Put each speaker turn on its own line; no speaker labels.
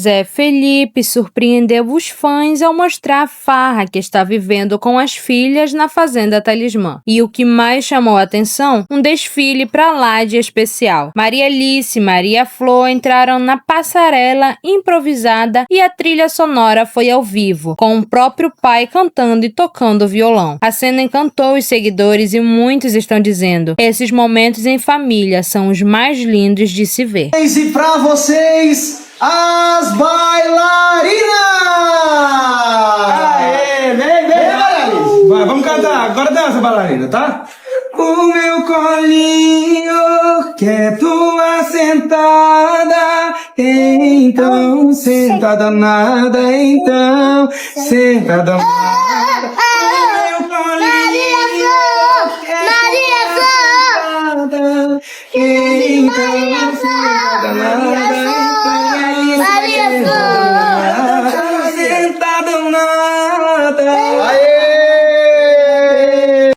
José Felipe surpreendeu os fãs ao mostrar a farra que está vivendo com as filhas na Fazenda Talismã. E o que mais chamou a atenção? Um desfile pra lá de especial. Maria Alice e Maria Flor entraram na passarela improvisada e a trilha sonora foi ao vivo, com o próprio pai cantando e tocando violão. A cena encantou os seguidores e muitos estão dizendo: esses momentos em família são os mais lindos de se ver.
E pra vocês, as bailarinas!
Aê, vem, bailarina! Vai, vamos cantar, agora dança, bailarina, tá? O meu colinho, quer tua sentada, então, sentada nada, então, sentada nada. O meu colinho, quer tua sentada, então, sentada nada. Sentada nada.
Aê!